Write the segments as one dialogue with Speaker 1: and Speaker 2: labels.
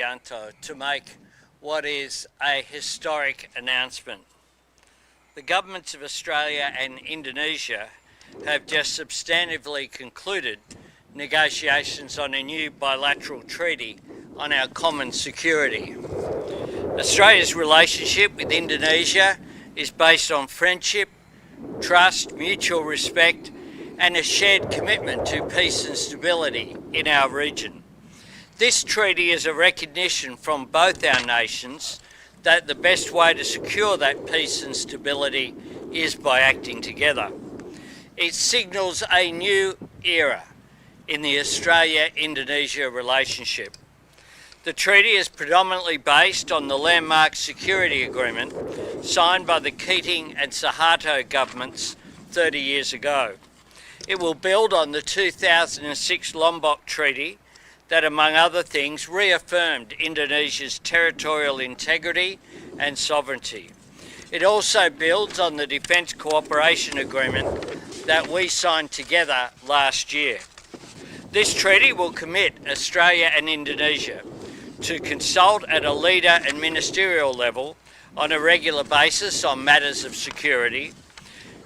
Speaker 1: to make what is a historic announcement. The governments of Australia and Indonesia have just substantively concluded negotiations on a new bilateral treaty on our common security. Australia's relationship with Indonesia is based on friendship, trust, mutual respect, and a shared commitment to peace and stability in our region. This treaty is a recognition from both our nations that the best way to secure that peace and stability is by acting together. It signals a new era in the Australia-Indonesia relationship. The treaty is predominantly based on the landmark security agreement signed by the Keating and Suharto governments 30 years ago. It will build on the 2006 Lombok Treaty that, among other things, reaffirmed Indonesia's territorial integrity and sovereignty. It also builds on the Defence Cooperation Agreement that we signed together last year. This treaty will commit Australia and Indonesia to consult at a leader and ministerial level on a regular basis on matters of security,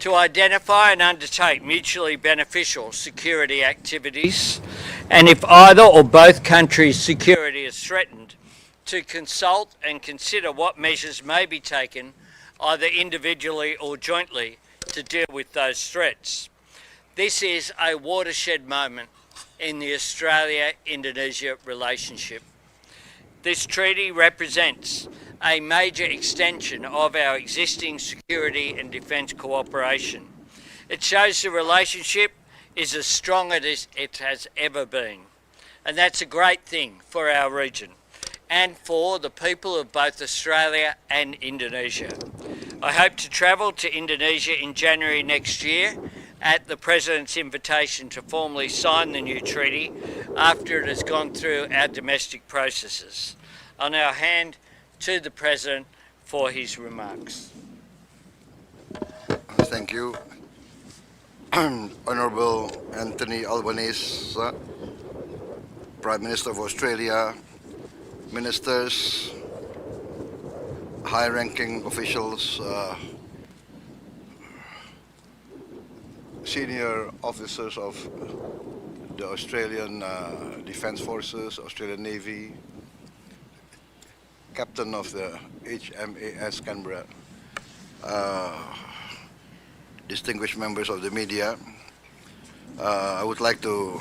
Speaker 1: to identify and undertake mutually beneficial security activities, and if either or both countries' security is threatened, to consult and consider what measures may be taken, either individually or jointly, to deal with those threats. This is a watershed moment in the Australia-Indonesia relationship. This treaty represents a major extension of our existing security and defence cooperation. It shows the relationship is as strong as it has ever been. And that's a great thing for our region and for the people of both Australia and Indonesia. I hope to travel to Indonesia in January next year at the President's invitation to formally sign the new treaty after it has gone through our domestic processes. I'll now hand to the President for his remarks.
Speaker 2: Thank you. Honourable Anthony Albanese, Prime Minister of Australia, Ministers, high-ranking officials, senior officers of the Australian Defence Forces, Australian Navy, Captain of the HMAS Canberra, distinguished members of the media, I would like to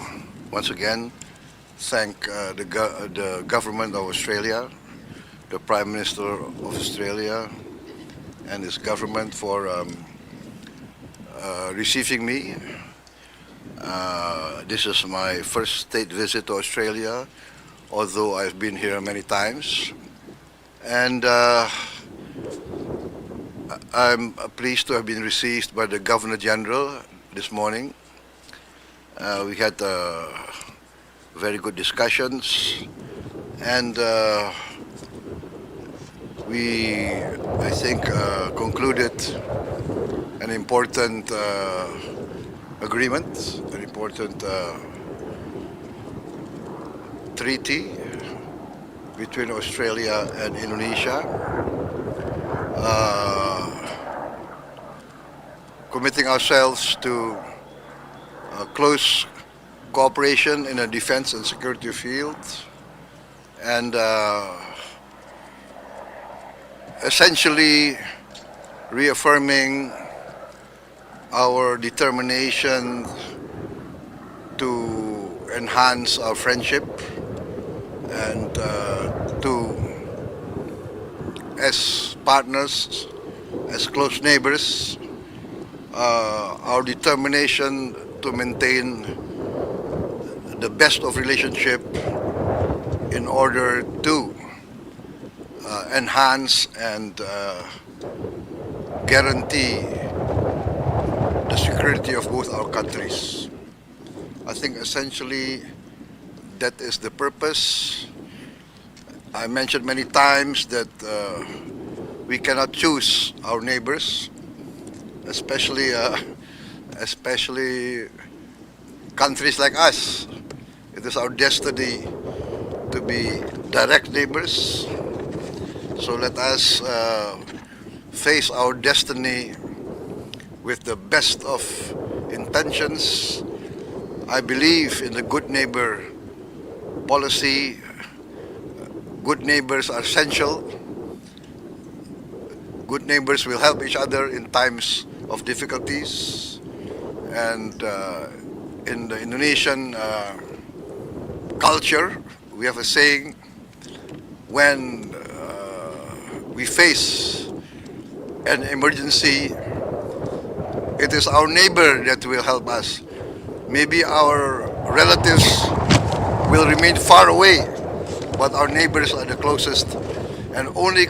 Speaker 2: once again thank the government of Australia, the Prime Minister of Australia and his government for receiving me. This is my first state visit to Australia, although I've been here many times. And I'm pleased to have been received by the Governor General this morning. We had very good discussions, and we, I think, concluded an important agreement, an important treaty between Australia and Indonesia, committing ourselves to close cooperation in the defense and security field, and essentially reaffirming our determination to enhance our friendship and to, as partners, as close neighbors, our determination to maintain the best of relationship in order to enhance and guarantee the security of both our countries. I think essentially that is the purpose. I mentioned many times that we cannot choose our neighbors, especially countries like us. It is our destiny to be direct neighbors. So let us face our destiny with the best of intentions. I believe in the good neighbor policy. Good neighbors are essential. Good neighbors will help each other in times of difficulties. And in the Indonesian culture, we have a saying, when we face an emergency, it is our neighbor that will help us. Maybe our relatives will remain far away, but our neighbors are the closest, and only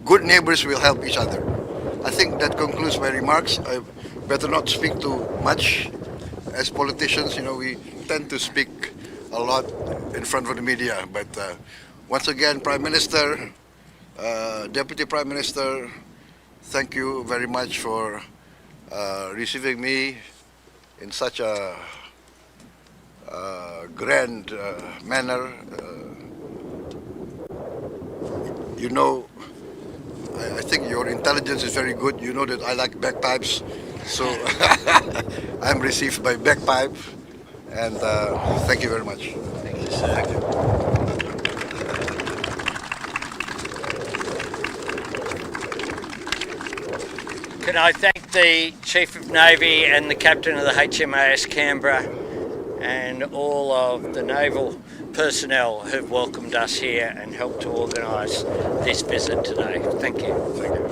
Speaker 2: good neighbors will help each other. I think that concludes my remarks. I better not speak too much. As politicians, we tend to speak a lot in front of the media. But once again, Prime Minister, Deputy Prime Minister, thank you very much for receiving me in such a grand manner. I think your intelligence is very good. You know that I like bagpipes, so I'm received by bagpipe, and thank you very much.
Speaker 1: Thank you, sir.
Speaker 2: Thank you.
Speaker 1: Can I thank the Chief of Navy and the Captain of the HMAS Canberra and all of the naval personnel who've welcomed us here and helped to organise this visit today. Thank you.
Speaker 2: Thank you.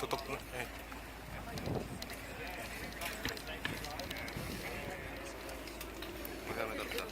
Speaker 3: Tutup dulu. Bentar, bentar, bentar.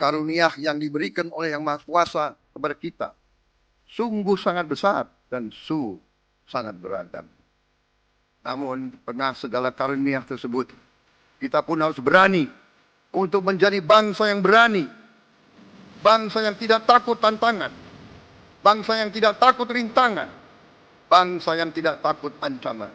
Speaker 3: karunia yang diberikan oleh Yang Maha Kuasa kepada kita sungguh sangat besar dan sangat beragam. Namun, pernah segala karunia tersebut, kita pun harus berani untuk menjadi bangsa yang berani, bangsa yang tidak takut tantangan, bangsa yang tidak takut rintangan, bangsa yang tidak takut ancaman.